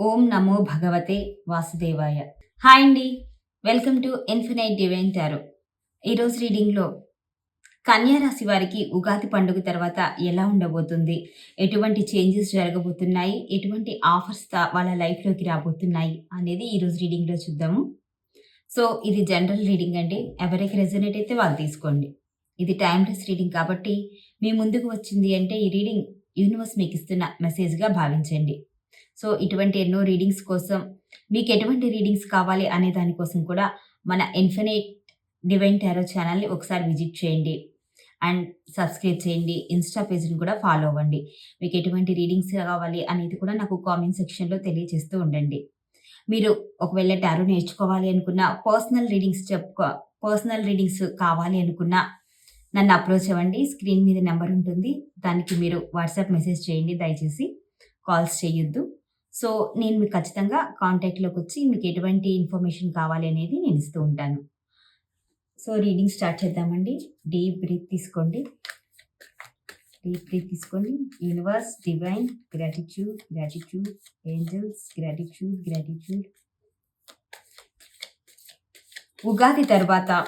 ఓం నమో భగవతే వాసుదేవాయ. హాయ్ అండి. Welcome to infinite divine tarot. ఈరోజు రీడింగ్‌లో కన్యా రాశి వారికి ఉగాది పండుగ తర్వాత ఎలా ఉండబోతుంది? ఎటువంటి చేంజెస్ జరగబోతున్నాయి? ఎటువంటి ఆఫర్స్ వాళ్ళ లైఫ్‌లోకి రాబోతున్నాయి? అనేది ఈరోజు రీడింగ్‌లో చూద్దాము. సో, ఇది జనరల్ రీడింగ్ అండి. ఎవరికి రెజొనేట్ అయితే వాళ్ళు తీసుకోండి. ఇది టైమ్‌లెస్ రీడింగ్ కాబట్టి మీ ముందుకు వచ్చింది అంటే ఈ రీడింగ్ యూనివర్స్ మీకిస్తున్న మెసేజ్‌గా భావించండి. సో, ఇటువంటి ఎన్నో రీడింగ్స్ కోసం మీకు ఎటువంటి రీడింగ్స్ కావాలి అనే దాని కోసం కూడా మన ఇన్ఫినిట్ డివైన్ టారో ఛానల్‌ని ఒకసారి విజిట్ చేయండి. అండ్ సబ్స్క్రైబ్ చేయండి. ఇన్‌స్టా పేజ్‌ని కూడా ఫాలో అవ్వండి. మీకు ఎటువంటి రీడింగ్స్ కావాలి అనేది కూడా నాకు కామెంట్ సెక్షన్‌లో తెలియజేస్తూ ఉండండి. మీరు ఒకవేళ టారో నేర్చుకోవాలి అనుకున్న, పర్సనల్ రీడింగ్స్ కావాలి అనుకున్నా నన్ను అప్రోచ్ అవ్వండి. స్క్రీన్ మీద నంబర్ ఉంటుంది. దానికి మీరు వాట్సాప్ మెసేజ్ చేయండి దయచేసి. కాల్స్ చేయొద్దు. సో, నేను మీకు ఖచ్చితంగా కాంటాక్ట్‌లోకొచ్చి మీకు ఎటువంటి ఇన్ఫర్మేషన్ కావాలి అనేది నేను ఇస్తూ ఉంటాను. సో, రీడింగ్ స్టార్ట్ చేద్దామండి. డీప్ బ్రీత్ తీసుకోండి. Universe, divine, gratitude, angels, gratitude. Ugadi తర్వాత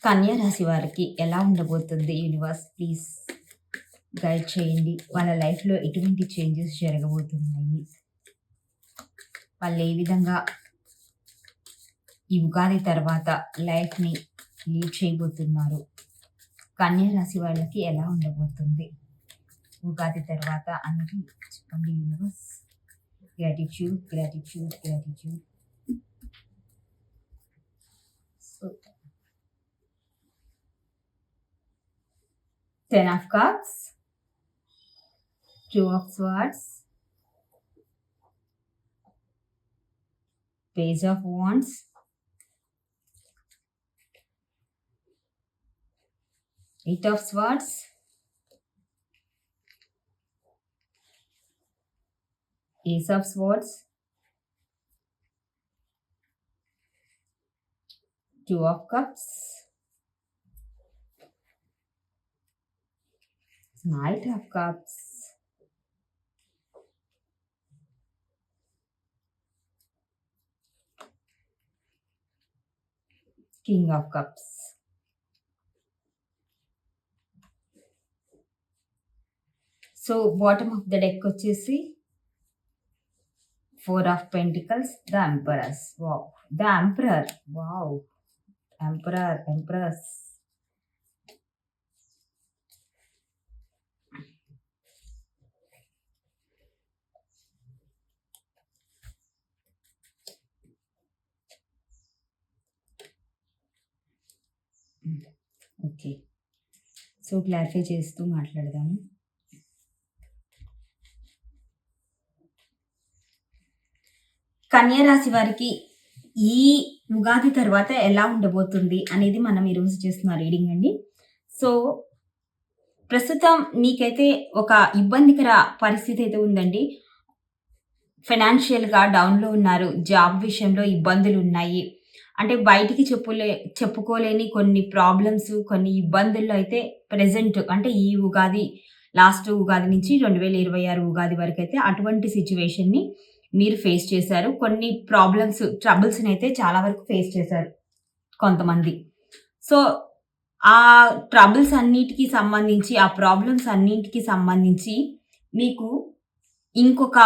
కన్యా రాశి వారికి ఎలా ఉండబోతుంది? యూనివర్స్ ప్లీజ్ గైడ్ చేయండి. వాళ్ళ లైఫ్‌లో ఎటువంటి చేంజెస్ జరగబోతున్నాయి? వాళ్ళు ఏ విధంగా ఈ ఉగాది తర్వాత లైఫ్‌ని లీడ్ చేయబోతున్నారు? కన్యా రాశి వాళ్ళకి ఎలా ఉండబోతుంది ఉగాది తర్వాత అనేది చెప్పండి universe. Gratitude. So, 10 of cups, 2 of swords, page of wands, Eight of swords, Ace of swords, 2 of cups, Knight of cups, King of cups. So, bottom of the deck వచ్చేసి 4 of pentacles, the emperors. Wow. The emperor. Wow. Empress. Okay. So, clarify చేస్తూ మాట్లాడదాము. కన్యా రాశి వారికి ఈ ఉగాది తర్వాత ఎలా ఉండబోతుంది అనేది మనం ఈరోజు చేస్తున్న రీడింగ్ అండి. సో, ప్రస్తుతం మీకైతే ఒక ఇబ్బందికర పరిస్థితి అయితే ఉందండి. ఫైనాన్షియల్‌గా డౌన్‌లో ఉన్నారు. జాబ్ విషయంలో ఇబ్బందులున్నాయి. అంటే బయటికి చెప్పుకోలేని కొన్ని ప్రాబ్లమ్స్, కొన్ని ఇబ్బందుల్లో అయితే ప్రెజెంట్ అంటే ఈ ఉగాది, లాస్ట్ ఉగాది నుంచి 2026 ఉగాది వరకైతే అటువంటి సిట్యుయేషన్‌ని మీరు ఫేస్ చేశారు. కొన్ని ట్రబుల్స్‌నైతే చాలా వరకు ఫేస్ చేశారు కొంతమంది. సో, ఆ ట్రబుల్స్ అన్నిటికి సంబంధించి, ఆ ప్రాబ్లమ్స్ అన్నింటికి సంబంధించి మీకు ఇంకొక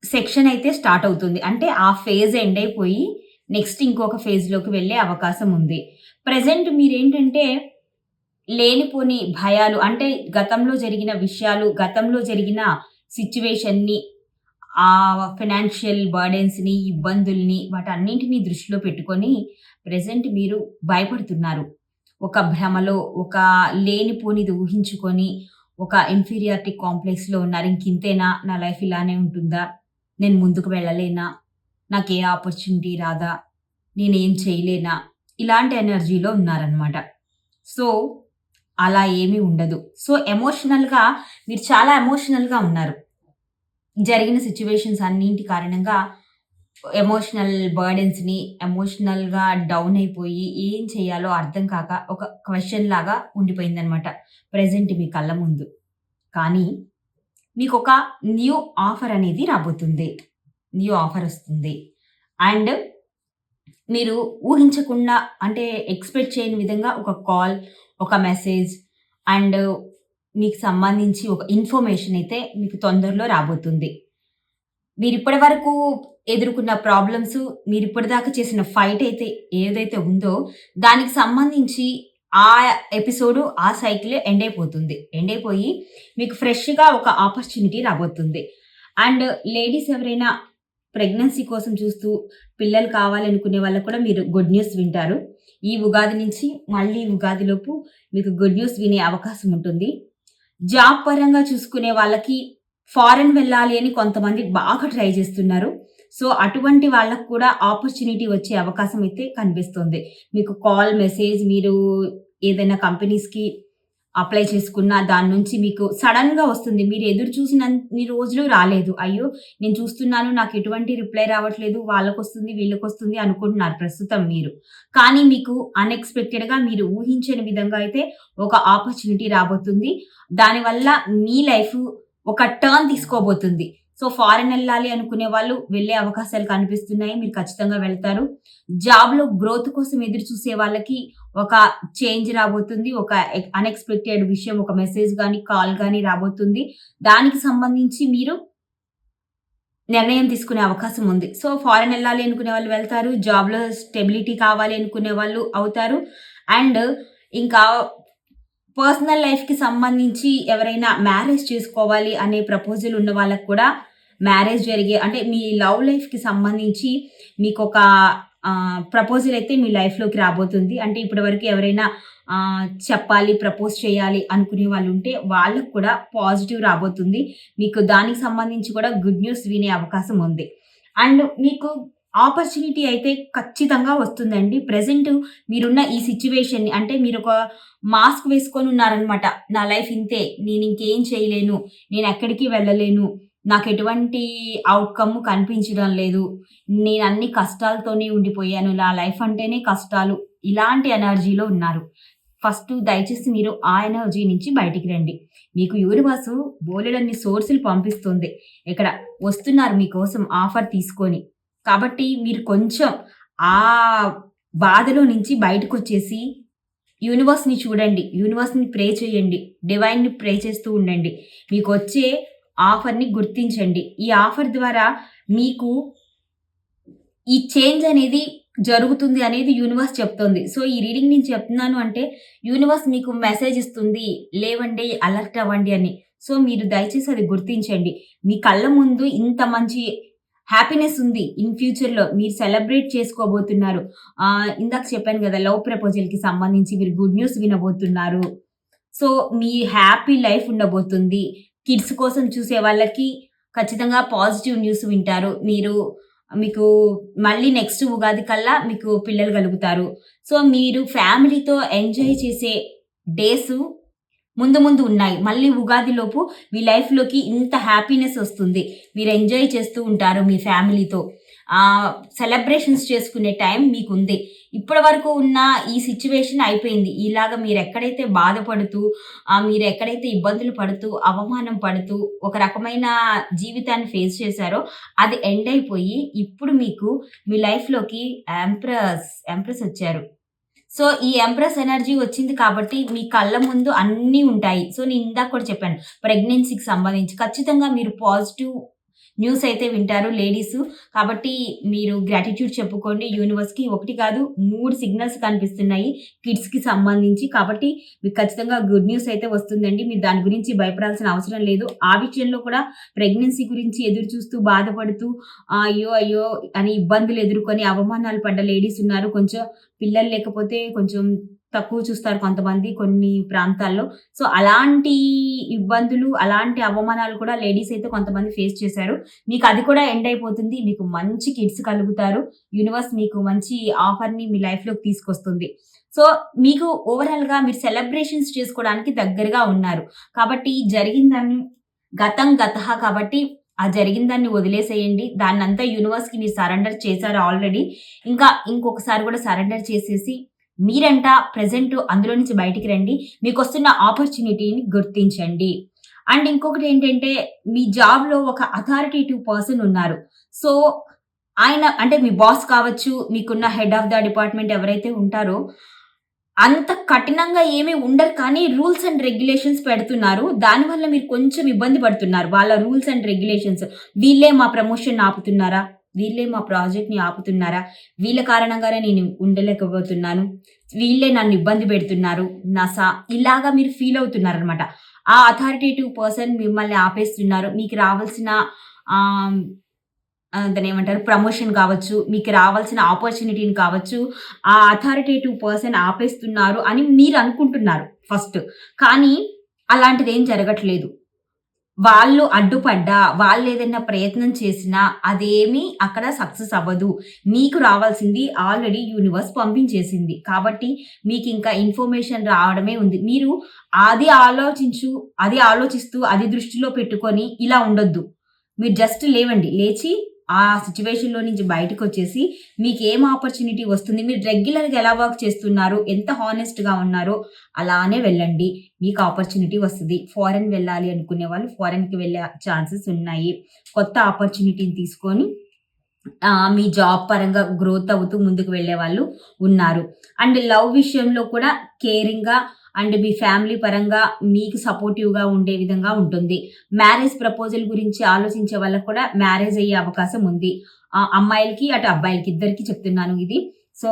సెక్షన్ అయితే స్టార్ట్ అవుతుంది. అంటే ఆ ఫేజ్ ఎండ్ అయిపోయి నెక్స్ట్ ఇంకొక ఫేజ్‌లోకి వెళ్ళే అవకాశం ఉంది. ప్రెజెంట్ మీరేంటంటే లేనిపోని భయాలు అంటే గతంలో జరిగిన విషయాలు, గతంలో జరిగిన సిట్యుయేషన్‌ని, ఫైనాన్షియల్ బర్డెన్స్‌ని, ఇబ్బందుల్ని వాటన్నింటిని దృష్టిలో పెట్టుకొని ప్రెజెంట్ మీరు భయపడుతున్నారు. ఒక భ్రమలో, ఒక లేనిపోనిది ఊహించుకొని, ఒక ఇన్ఫీరియారిటీ కాంప్లెక్స్‌లో ఉన్నారు. ఇంకింతేనా? నా లైఫ్ ఇలానే ఉంటుందా? నేను ముందుకు వెళ్ళలేనా? నాకే ఆపర్చునిటీ రాదా? నేనేం చేయలేనా? ఇలాంటి ఎనర్జీలో ఉన్నారనమాట. సో, అలా ఏమీ ఉండదు. సో, ఎమోషనల్‌గా మీరు చాలా ఎమోషనల్‌గా ఉన్నారు. జరిగిన సిట్యుయేషన్స్ అన్నింటి కారణంగా ఎమోషనల్ బర్డెన్స్‌ని ఎమోషనల్‌గా డౌన్ అయిపోయి ఏం చేయాలో అర్థం కాక ఒక క్వెషన్ లాగా ఉండిపోయిందనమాట ప్రెజెంట్ మీ కళ్ళ ముందు. కానీ మీకొక న్యూ ఆఫర్ అనేది రాబోతుంది. న్యూ ఆఫర్ వస్తుంది. అండ్ మీరు ఊహించకుండా అంటే ఎక్స్‌పెక్ట్ చేయని విధంగా ఒక కాల్, ఒక మెసేజ్ అండ్ మీకు సంబంధించి ఒక ఇన్ఫర్మేషన్ అయితే మీకు తొందరలో రాబోతుంది. మీరిప్పటి వరకు ఎదుర్కొన్న ప్రాబ్లమ్స్, మీరిప్పటిదాకా చేసిన ఫైట్ అయితే ఏదైతే ఉందో, దానికి సంబంధించి ఆ ఎపిసోడు, ఆ సైకిల్ ఎండ్ అయిపోతుంది. ఎండ్ అయిపోయి మీకు ఫ్రెష్‌గా ఒక ఆపర్చునిటీ రాబోతుంది. అండ్ లేడీస్ ఎవరైనా ప్రెగ్నెన్సీ కోసం చూస్తూ పిల్లలు కావాలనుకునే వాళ్ళకి కూడా మీరు గుడ్ న్యూస్ వింటారు. ఈ ఉగాది నుంచి మళ్ళీ ఉగాదిలోపు మీకు గుడ్ న్యూస్ వినే అవకాశం ఉంటుంది. జాబ్ పరంగా చూసుకునే వాళ్ళకి ఫారెన్ వెళ్ళాలి అని కొంతమంది బాగా ట్రై చేస్తున్నారు. సో, అటువంటి వాళ్ళకి కూడా ఆపర్చునిటీ వచ్చే అవకాశం అయితే కనిపిస్తుంది. మీకు కాల్, మెసేజ్ మీరు ఏదైనా కంపెనీస్‌కి అప్లై చేసుకున్న దాని నుంచి మీకు సడెన్‌గా వస్తుంది. మీరు ఎదురు చూసినన్ని రోజులు రాలేదు. అయ్యో! నేను చూస్తున్నాను నాకు ఎటువంటి రిప్లై రావట్లేదు. వాళ్ళకొస్తుంది, వీళ్ళకొస్తుంది అనుకుంటున్నారు ప్రస్తుతం మీరు. కానీ మీకు అన్‌ఎక్స్‌పెక్టెడ్‌గా మీరు ఊహించని విధంగా అయితే ఒక ఆపర్చునిటీ రాబోతుంది. దానివల్ల మీ లైఫ్ ఒక టర్న్ తీసుకోబోతుంది. సో, ఫారెన్ ఎళ్ళాలి అనుకునే వాళ్ళు వెళ్ళే అవకాశాలు కనిపిస్తున్నాయి. మీరు ఖచ్చితంగా వెళ్తారు. జాబ్‌లో గ్రోత్ కోసం ఎదురు చూసే వాళ్ళకి ఒక చేంజ్ రాబోతుంది. ఒక అన్‌ఎక్స్‌పెక్టెడ్ విషయం ఒక మెసేజ్ గాని, కాల్ గాని రాబోతుంది. దానికి సంబంధించి మీరు నిర్ణయం తీసుకునే అవకాశం ఉంది. సో, ఫారెన్ ఎళ్ళాలి అనుకునే వాళ్ళు వెళ్తారు. జాబ్‌లో స్టెబిలిటీ కావాలి అనుకునే వాళ్ళు అవుతారు. అండ్ ఇంకా పర్సనల్ లైఫ్‌కి సంబంధించి ఎవరైనా మ్యారేజ్ చేసుకోవాలి అనే ప్రపోజల్ ఉన్న వాళ్ళకి కూడా మ్యారేజ్ జరిగే అంటే మీ లవ్ లైఫ్‌కి సంబంధించి మీకొక ప్రపోజల్ అయితే మీ లైఫ్‌లోకి రాబోతుంది. అంటే ఇప్పటివరకు ఎవరైనా చెప్పాలి, ప్రపోజ్ చేయాలి అనుకునే వాళ్ళుంటే వాళ్ళకి కూడా పాజిటివ్ రాబోతుంది. మీకు దానికి సంబంధించి కూడా గుడ్ న్యూస్ వినే అవకాశం ఉంది. అండ్ మీకు ఆపర్చునిటీ అయితే ఖచ్చితంగా వస్తుందండి. ప్రెజెంట్ మీరున్న ఈ సిట్యుయేషన్‌ని అంటే మీరొక మాస్క్ వేసుకొని ఉన్నారనమాట. నా లైఫ్ ఇంతే. నేనింకేం చేయలేను. నేనెక్కడికి వెళ్ళలేను. నాకెటువంటి ఔట్‌కమ్ కనిపించడం లేదు. నేనన్ని కష్టాలతోనే ఉండిపోయాను. నా లైఫ్ అంటేనే కష్టాలు. ఇలాంటి ఎనర్జీలో ఉన్నారు. ఫస్ట్ దయచేసి మీరు ఆ ఎనర్జీ నుంచి బయటికి రండి. మీకు యూనివర్సు బోలెడన్ని సోర్సులు పంపిస్తుంది. ఇక్కడ వస్తున్నారు మీకోసం ఆఫర్ తీసుకొని. కాబట్టి మీరు కొంచెం ఆ బాధలో నుంచి బయటకొచ్చేసి యూనివర్స్‌ని చూడండి. యూనివర్స్‌ని ప్రే చేయండి. డివైన్‌ని ప్రే చేస్తూ ఉండండి. మీకొచ్చే ఆఫర్‌ని గుర్తించండి. ఈ ఆఫర్ ద్వారా మీకు ఈ చేంజ్ అనేది జరుగుతుంది అనేది యూనివర్స్ చెప్తోంది. సో, ఈ రీడింగ్ నేను చెప్తున్నాను అంటే యూనివర్స్ మీకు మెసేజ్ ఇస్తుంది. లేవండి, అలర్ట్ అవ్వండి అని. సో, మీరు దయచేసి అది గుర్తించండి. మీ కళ్ళ ముందు ఇంత మంచి హ్యాపీనెస్ ఉంది. ఇన్ ఫ్యూచర్‌లో మీరు సెలబ్రేట్ చేసుకోబోతున్నారు. ఇందాక చెప్పాను గదా! లవ్ ప్రపోజల్‌కి సంబంధించి మీరు గుడ్ న్యూస్ వినబోతున్నారు. సో, మీ హ్యాపీ లైఫ్ ఉండబోతుంది. కిడ్స్ కోసం చూసే వాళ్ళకి ఖచ్చితంగా పాజిటివ్ న్యూస్ వింటారు. మీకు మళ్ళీ నెక్స్ట్ ఉగాది కల్లా మీకు పిల్లలు కలుగుతారు. సో, మీరు ఫ్యామిలీతో ఎంజాయ్ చేసే డేసు ముందు ముందు ఉన్నాయి. మళ్ళీ ఉగాదిలోపు మీ లైఫ్‌లోకి ఇంత హ్యాపీనెస్ ఒస్తుంది. మీరు ఎంజాయ్ చేస్తూ ఉంటారు మీ ఫ్యామిలీతో. సెలబ్రేషన్స్ చేసుకునే టైం మీకుంది. ఇప్పటి వరకు ఉన్న ఈ సిట్యుయేషన్ అయిపోయింది. ఇలాగ మీరెక్కడైతే బాధపడుతూ, మీరెక్కడైతే ఇబ్బందులు పడుతూ, అవమానం పడుతూ, ఒక రకమైన జీవితాన్ని ఫేస్ చేశారో అది ఎండ్ అయిపోయి, ఇప్పుడు మీకు మీ లైఫ్‌లోకి ఎంప్రెస్ ఒచ్చారు. సో, ఈ ఎంప్రెస్ ఎనర్జీ వచ్చింది కాబట్టి మీ కళ్ళ ముందు అన్నీ ఉంటాయి. సో, నేను ఇందాక కూడా చెప్పాను. ప్రెగ్నెన్సీకి సంబంధించి ఖచ్చితంగా మీరు పాజిటివ్ న్యూస్ అయితే వింటారు లేడీసు. కాబట్టి మీరు గ్రాటిట్యూడ్ చెప్పుకోండి యూనివర్స్‌కి. 1 కాదు 3 సిగ్నల్స్ కనిపిస్తున్నాయి కిడ్స్‌కి సంబంధించి. కాబట్టి మీకు ఖచ్చితంగా గుడ్ న్యూస్ అయితే వస్తుందండి. మీరు దాని గురించి భయపడాల్సిన అవసరం లేదు. ఆ విషయంలో కూడా ప్రెగ్నెన్సీ గురించి ఎదురు చూస్తూ బాధపడుతూ అయ్యో! అయ్యో! అని ఇబ్బందులు ఎదుర్కొని అవమానాలు పడ్డ లేడీస్ ఉన్నారు. కొంచెం పిల్లలు లేకపోతే కొంచెం తక్కువ చూస్తారు కొంతమంది కొన్ని ప్రాంతాల్లో. సో, అలాంటి ఇబ్బందులు, అలాంటి అవమానాలు కూడా లేడీస్ అయితే కొంతమంది ఫేస్ చేశారు. మీకు అది కూడా ఎండ్ అయిపోతుంది. మీకు మంచి కిడ్స్ కలుగుతారు. యూనివర్స్ మీకు మంచి ఆఫర్‌ని మీ లైఫ్‌లోకి తీసుకొస్తుంది. సో, మీకు ఓవరాల్‌గా మీరు సెలబ్రేషన్స్ చేసుకోవడానికి దగ్గరగా ఉన్నారు. కాబట్టి జరిగిన దాన్ని గతం గతః కాబట్టి ఆ జరిగిన దాన్ని వదిలేసేయండి. దాన్నంతా యూనివర్స్‌కి మీరు సరెండర్ చేశారు ఆల్రెడీ. ఇంకా ఇంకొకసారి కూడా సరెండర్ చేసేసి మీరంట ప్రెజెంట్ అందులో నుంచి బయటికి రండి. మీకొస్తున్న ఆపర్చునిటీని గుర్తించండి. అండ్ ఇంకొకటేంటంటే మీ జాబ్‌లో ఒక అథారిటేటివ్ పర్సన్ ఉన్నారు. సో, ఆయన అంటే మీ బాస్ కావచ్చు, మీకున్న హెడ్ ఆఫ్ ద డిపార్ట్‌మెంట్ ఎవరైతే ఉంటారో, అంత కఠినంగా ఏమి ఉండరు కానీ రూల్స్ అండ్ రెగ్యులేషన్స్ పెడుతున్నారు. దానివల్ల మీరు కొంచెం ఇబ్బంది పడుతున్నారు. వాళ్ళ రూల్స్ అండ్ రెగ్యులేషన్స్. వీళ్ళే మా ప్రమోషన్‌ని ఆపుతున్నారా? వీళ్ళే మా ప్రాజెక్ట్‌ని ఆపుతున్నారా? వీళ్ళ కారణంగానే నేను ఉండలేకపోతున్నాను. వీళ్ళే నన్ను ఇబ్బంది పెడుతున్నారు. ఇలాగా మీరు ఫీల్ అవుతున్నారనమాట. ఆ అథారిటేటివ్ పర్సన్ మిమ్మల్ని ఆపేస్తున్నారు. మీకు రావాల్సిన ఆహ్, దాన్నేమంటారు ప్రమోషన్ కావచ్చు, మీకు రావాల్సిన ఆపర్చునిటీని కావచ్చు, ఆ అథారిటేటివ్ పర్సన్ ఆపేస్తున్నారు అని మీరనుకుంటున్నారు ఫస్ట్. కానీ అలాంటిదేం జరగట్లేదు. వాళ్ళు అడ్డుపడ్డా, వాళ్ళేదైనా ప్రయత్నం చేసినా అదేమీ అక్కడ సక్సెస్ అవ్వదు. మీకు రావాల్సింది ఆల్రెడీ యూనివర్స్ పంపించేసింది. కాబట్టి మీకింకా ఇన్ఫర్మేషన్ రావడమే ఉంది. మీరు అది అది ఆలోచిస్తూ, అది దృష్టిలో పెట్టుకొని ఇలా ఉండొద్దు. మీరు జస్ట్ లేవండి. లేచి ఆ సిట్యుయేషన్‌లో నుంచి బయటకొచ్చేసి మీకేం ఆపర్చునిటీ వస్తుంది, మీరు రెగ్యులర్‌గా ఎలా వర్క్ చేస్తున్నారు, ఎంత హానెస్ట్‌గా ఉన్నారో అలానే వెళ్ళండి. మీకు ఆపర్చునిటీ వస్తది. ఫారెన్ వెళ్ళాలి అనుకునే వాళ్ళు ఫారెన్‌కి వెళ్ళే ఛాన్సెస్ ఉన్నాయి. కొత్త ఆపర్చునిటీని తీసుకొని మీ జాబ్ పరంగా గ్రోత్ అవుతూ ముందుకు వెళ్ళేవాళ్ళు ఉన్నారు. అండ్ లవ్ విషయంలో కూడా కేరింగ్‌గా అండ్ మీ ఫ్యామిలీ పరంగా మీకు సపోర్టివ్‌గా ఉండే విధంగా ఉంటుంది. మ్యారేజ్ ప్రపోజల్ గురించి ఆలోచించే వాళ్ళకి కూడా మ్యారేజ్ అయ్యే అవకాశం ఉంది. అమ్మాయిలకి, అటు అబ్బాయిలకి ఇద్దరికీ చెప్తున్నాను ఇది. సో,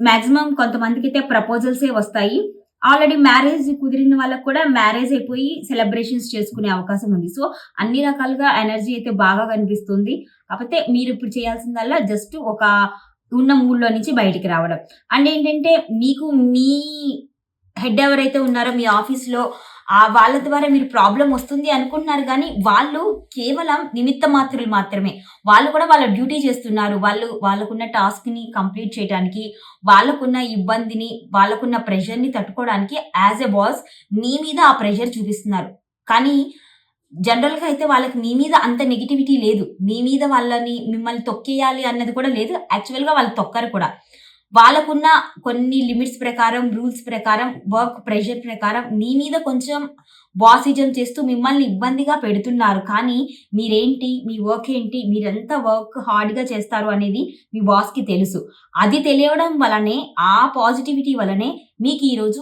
మాక్సిమం కొంతమందికైతే ప్రపోజల్సే వస్తాయి. ఆల్రెడీ మ్యారేజ్ కుదిరిన వాళ్ళకి కూడా మ్యారేజ్ అయిపోయి సెలబ్రేషన్స్ చేసుకునే అవకాశం ఉంది. సో, అన్ని రకాలుగా ఎనర్జీ అయితే బాగా కనిపిస్తుంది. కాపోతే మీరిప్పుడు చేయాల్సిందల్లా జస్ట్ ఒక ఉన్న మూడ్‌లో నుంచి బయటికి రావడం. అండ్ ఏంటంటే మీకు మీ హెడ్ ఎవరైతే ఉన్నారో మీ ఆఫీస్‌లో వాళ్ళ ద్వారా మీరు ప్రాబ్లమ్ వస్తుంది అనుకుంటున్నారు గానీ, వాళ్ళు కేవలం నిమిత్త మాత్రులు మాత్రమే. వాళ్ళు కూడా వాళ్ళ డ్యూటీ చేస్తున్నారు. వాళ్ళకున్న టాస్క్‌ని కంప్లీట్ చేయటానికి, వాళ్ళకున్న ఇబ్బందిని, వాళ్ళకున్న ప్రెషర్‌ని తట్టుకోవడానికి యాస్ ఎ బాస్ మీ మీద ఆ ప్రెషర్ చూపిస్తున్నారు. కానీ జనరల్‌గా అయితే వాళ్ళకి మీ మీద అంత నెగటివిటీ లేదు. మీ మీద మిమ్మల్ని తొక్కేయాలి అన్నది కూడా లేదు. యాక్చువల్‌గా వాళ్ళు తొక్కరు కూడా. వాళ్ళకున్న కొన్ని లిమిట్స్ ప్రకారం, రూల్స్ ప్రకారం, వర్క్ ప్రెషర్ ప్రకారం మీ మీద కొంచెం బాసిజం చేస్తూ మిమ్మల్ని ఇబ్బందిగా పెడుతున్నారు. కానీ మీరేంటి, మీ వర్క్ ఏంటి, మీరెంత వర్క్ హార్డ్‌గా చేస్తారు అనేది మీ బాస్‌కి తెలుసు. అది తెలియడం వలనే, ఆ పాజిటివిటీ వలనే మీకు ఈరోజు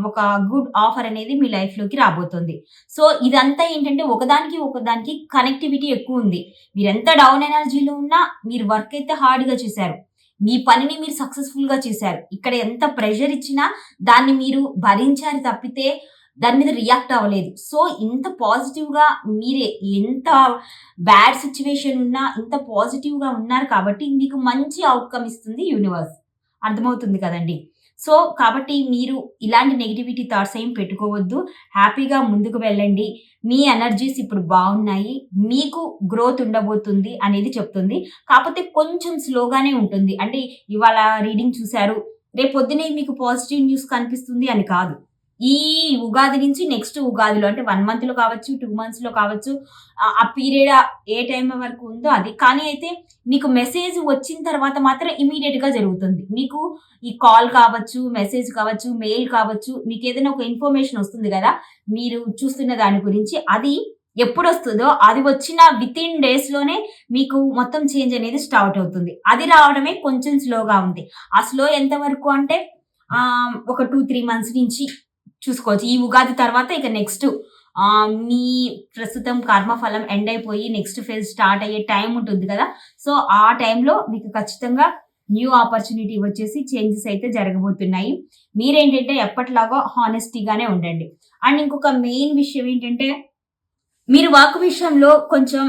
ఒక గుడ్ ఆఫర్ అనేది మీ లైఫ్‌లోకి రాబోతుంది. సో, ఇదంతా ఏంటంటే ఒకదానికి కనెక్టివిటీ ఎక్కువుంది. మీరెంత డౌన్ ఎనర్జీలో ఉన్నా మీరు వర్క్ అయితే హార్డ్‌గా చేశారు. మీ పనిని మీరు సక్సెస్‌ఫుల్‌గా చేశారు. ఇక్కడ ఎంత ప్రెషర్ ఇచ్చినా దాన్ని మీరు భరించారు తప్పితే దాని మీద రియాక్ట్ అవ్వలేదు. సో, ఇంత పాజిటివ్‌గా మీరే ఎంత బ్యాడ్ సిట్యుయేషన్ ఉన్నా ఇంత పాజిటివ్‌గా ఉన్నారు కాబట్టి మీకు మంచి ఔట్‌కమ్ ఇస్తుంది యూనివర్స్. అర్థమవుతుంది కదండీ! సో, కాబట్టి మీరు ఇలాంటి నెగటివిటీ థాట్స్ ఏం పెట్టుకోవద్దు. హ్యాపీగా ముందుకు వెళ్ళండి. మీ ఎనర్జీస్ ఇప్పుడు బావున్నాయి. మీకు గ్రోత్ ఉండబోతుంది అనేది చెప్తుంది. కాపోతే కొంచెం స్లోగానే ఉంటుంది. అంటే ఇవాళ రీడింగ్ చూసారు. రేపొద్దునే మీకు పాజిటివ్ న్యూస్ కనిపిస్తుంది అని కాదు. ఈ ఉగాది నుంచి నెక్స్ట్ ఉగాదిలో అంటే 1 మంత్‌లో కావచ్చు, 2 మంత్స్‌లో కావచ్చు. ఆ పీరియడ్ ఏ టైం వరకు ఉందో అది. కానీ అయితే మీకు మెసేజ్ వచ్చిన తర్వాత మాత్రం ఇమ్మీడియేట్‌గా జరుగుతుంది. మీకు ఈ కాల్ కావచ్చు, మెసేజ్ కావచ్చు, మెయిల్ కావచ్చు, మీకేదైనా ఒక ఇన్ఫర్మేషన్ వస్తుంది గదా! మీరు చూస్తున్న దాని గురించి. అది ఎప్పుడొస్తదో అది వచ్చిన వితిన్ డేస్‌లోనే మీకు మొత్తం చేంజ్ అనేది స్టార్ట్ అవుతుంది. అది రావడమే కొంచెం స్లోగా ఉంది. ఆ స్లో ఎంత వరకు అంటే ఒక 2, 3 మంత్స్ నుంచి చూసుకోవచ్చు. ఈ ఉగాది తర్వాత ఇక నెక్స్ట్ మీ ప్రస్తుతం కర్మఫలం ఎండ్ అయిపోయి నెక్స్ట్ ఫేజ్ స్టార్ట్ అయ్యే టైం ఉంటుంది కదా! సో, ఆ టైంలో మీకు ఖచ్చితంగా న్యూ ఆపర్చునిటీ వచ్చేసి చేంజెస్ అయితే జరగబోతున్నాయి. మీరేంటంటే ఎప్పటిలాగా హానెస్టీగానే ఉండండి. అండ్ ఇంకొక మెయిన్ విషయం ఏంటంటే, మీరు వర్క్ విషయంలో కొంచెం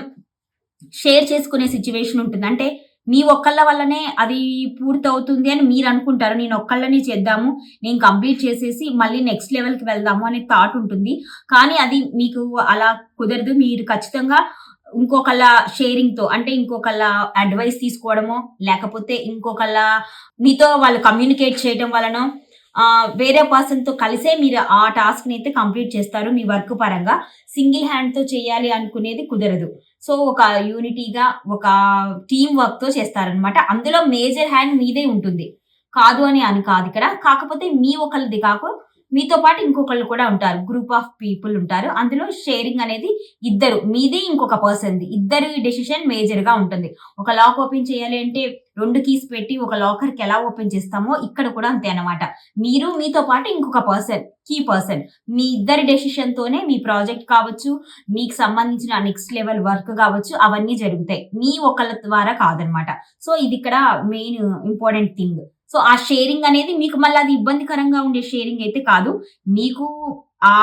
షేర్ చేసుకునే సిట్యుయేషన్ ఉంటుంది. అంటే మీ ఒక్కళ్ళ వల్లనే అది పూర్తవుతుంది అని మీరనుకుంటారు. నేనొక్కళ్ళనే చేద్దాము. నేను కంప్లీట్ చేసేసి మళ్ళీ నెక్స్ట్ లెవెల్‌కి వెళ్దాము అనే థాట్ ఉంటుంది. కానీ అది మీకు అలా కుదరదు. మీరు ఖచ్చితంగా ఇంకొకళ్ళ షేరింగ్‌తో అంటే ఇంకొకళ్ళ అడ్వైస్ తీసుకోవడమో, లేకపోతే ఇంకొకళ్ళ మీతో వాళ్ళు కమ్యూనికేట్ చేయడం వలనో వేరే పర్సన్‌తో కలిసే మీరు ఆ టాస్క్‌నైతే కంప్లీట్ చేస్తారు మీ వర్క్ పరంగా. సింగిల్ హ్యాండ్‌తో చేయాలి అనుకునేది కుదరదు. సో, ఒక యూనిటీగా ఒక టీమ్ వర్క్‌తో చేస్తారనమాట. అందులో మేజర్ హ్యాండ్ మీదే ఉంటుంది. కాదు అని కాదిక్కడ. కాకపోతే మీ ఒకళ్ళది మీతో పాటు ఇంకొకళ్ళు కూడా ఉంటారు. గ్రూప్ ఆఫ్ పీపుల్ ఉంటారు. అందులో షేరింగ్ అనేది ఇద్దరు మీది ఇంకొక పర్సన్‌ది. ఇద్దరి డెసిషన్ మేజర్‌గా ఉంటుంది. ఒక లాక్ ఓపెన్ చేయాలి అంటే 2 కీస్ పెట్టి ఒక లాకర్‌కి ఎలా ఓపెన్ చేస్తామో ఇక్కడ కూడా అంతే అన్నమాట. మీరు మీతో పాటు ఇంకొక పర్సన్, కీ పర్సన్. మీ ఇద్దరి డెసిషన్‌తోనే మీ ప్రాజెక్ట్ కావచ్చు, మీకు సంబంధించిన నెక్స్ట్ లెవెల్ వర్క్ కావచ్చు అవన్నీ జరుగుతాయి. మీ ఒకళ్ళ ద్వారా కాదనమాట. సో, ఇదిక్కడ మెయిన్ ఇంపార్టెంట్ థింగ్. సో, ఆ షేరింగ్ అనేది మీకు మళ్ళీ అది ఇబ్బందికరంగా ఉండే షేరింగ్ అయితే కాదు. మీకు ఆ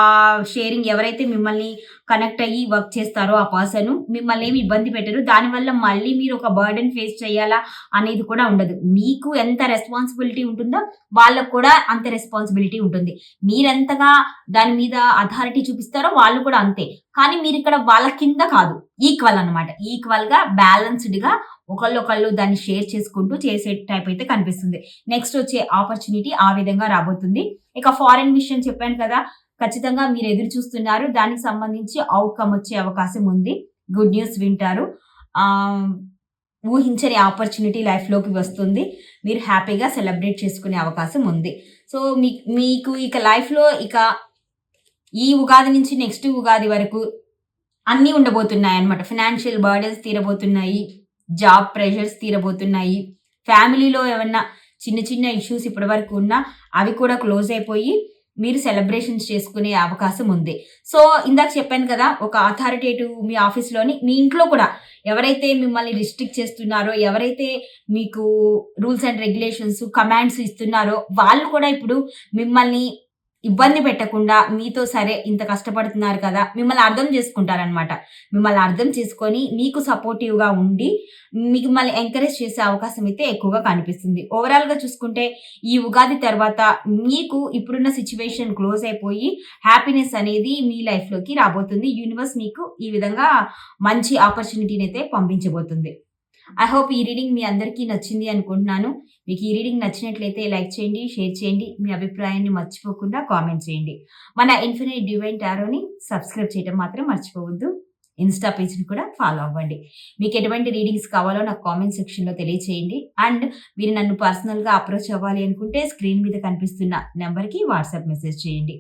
షేరింగ్ ఎవరైతే మిమ్మల్ని కనెక్ట్ అయ్యి వర్క్ చేస్తారో ఆ పర్సన్ మిమ్మల్ని ఏమి ఇబ్బంది పెట్టరు. దానివల్ల మళ్ళీ మీరు ఒక బర్డెన్ ఫేస్ చేయాలా అనేది కూడా ఉండదు. మీకు ఎంత రెస్పాన్సిబిలిటీ ఉంటుందో వాళ్ళకి కూడా అంత రెస్పాన్సిబిలిటీ ఉంటుంది. మీరెంతగా దాని మీద అథారిటీ చూపిస్తారో వాళ్ళు కూడా అంతే. కానీ మీరిక్కడ వాళ్ళ కింద కాదు. ఈక్వల్ అన్నమాట. ఈక్వల్‌గా బ్యాలెన్స్‌డ్‌గా ఒకళ్ళొకళ్ళు దాన్ని షేర్ చేసుకుంటూ చేసే టైప్ అయితే కనిపిస్తుంది. నెక్స్ట్ వచ్చే ఆపర్చునిటీ ఆ విధంగా రాబోతుంది. ఇక ఫారెన్ విషయం చెప్పాను కదా! ఖచ్చితంగా మీరు ఎదురు చూస్తున్నారు. దానికి సంబంధించి ఔట్‌కమ్ వచ్చే అవకాశం ఉంది. గుడ్ న్యూస్ వింటారు. ఆహ్, ఊహించని ఆపర్చునిటీ లైఫ్‌లోకి వస్తుంది. మీరు హ్యాపీగా సెలబ్రేట్ చేసుకునే అవకాశం ఉంది. సో, మీకు ఇక లైఫ్‌లో ఇక ఈ ఉగాది నుంచి నెక్స్ట్ ఉగాది వరకు అన్నీ ఉండబోతున్నాయన్నమాట. ఫినాన్షియల్ బర్డెన్స్ తీరబోతున్నాయి. జాబ్ ప్రెషర్స్ తీరబోతున్నాయి. ఫ్యామిలీలో ఏమన్నా చిన్న చిన్న ఇష్యూస్ ఇప్పటివరకు ఉన్నా అవి కూడా క్లోజ్ అయిపోయి మీరు సెలబ్రేషన్స్ చేసుకునే అవకాశం ఉంది. సో, ఇందాక చెప్పాను కదా! ఒక అథారిటేటివ్ మీ ఆఫీస్‌లోని మీ ఇంట్లో కూడా ఎవరైతే మిమ్మల్ని రిస్ట్రిక్ట్ చేస్తున్నారో, ఎవరైతే మీకు రూల్స్ అండ్ రెగ్యులేషన్స్, కమాండ్స్ ఇస్తున్నారో వాళ్ళు కూడా ఇప్పుడు మిమ్మల్ని ఇబ్బంది పెట్టకుండా మీతో సరే ఇంత కష్టపడుతున్నారు కదా! మిమ్మల్ని అర్థం చేసుకుంటారనమాట. మిమ్మల్ని అర్థం చేసుకొని మీకు సపోర్టివ్‌గా ఉండి మిమ్మల్ని ఎంకరేజ్ చేసే అవకాశం అయితే ఎక్కువగా కనిపిస్తుంది. ఓవరాల్‌గా చూసుకుంటే ఈ ఉగాది తర్వాత మీకు ఇప్పుడున్న సిట్యుయేషన్ క్లోజ్ అయిపోయి హ్యాపీనెస్ అనేది మీ లైఫ్‌లోకి రాబోతుంది. యూనివర్స్ మీకు ఈ విధంగా మంచి ఆపర్చునిటీనైతే పంపించబోతుంది. ఐ హోప్ ఈ రీడింగ్ మీ అందరికీ నచ్చింది అనుకుంటున్నాను. మీకు ఈ రీడింగ్ నచ్చినట్లయితే లైక్ చేయండి, షేర్ చేయండి. మీ అభిప్రాయాన్ని మర్చిపోకుండా కామెంట్ చేయండి. మన ఇన్ఫినైట్ డివైన్ టారోని సబ్స్క్రైబ్ చేయడం మాత్రం మర్చిపోవద్దు. ఇన్‌స్టా పేజ్‌ని కూడా ఫాలో అవ్వండి. మీకు ఎటువంటి రీడింగ్స్ కావాలో నాకు కామెంట్ సెక్షన్‌లో తెలియచేయండి. అండ్ మీరు నన్ను పర్సనల్‌గా అప్రోచ్ అవ్వాలి అనుకుంటే స్క్రీన్ మీద కనిపిస్తున్న నంబర్‌కి వాట్సాప్ మెసేజ్ చేయండి.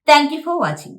Thank you for watching.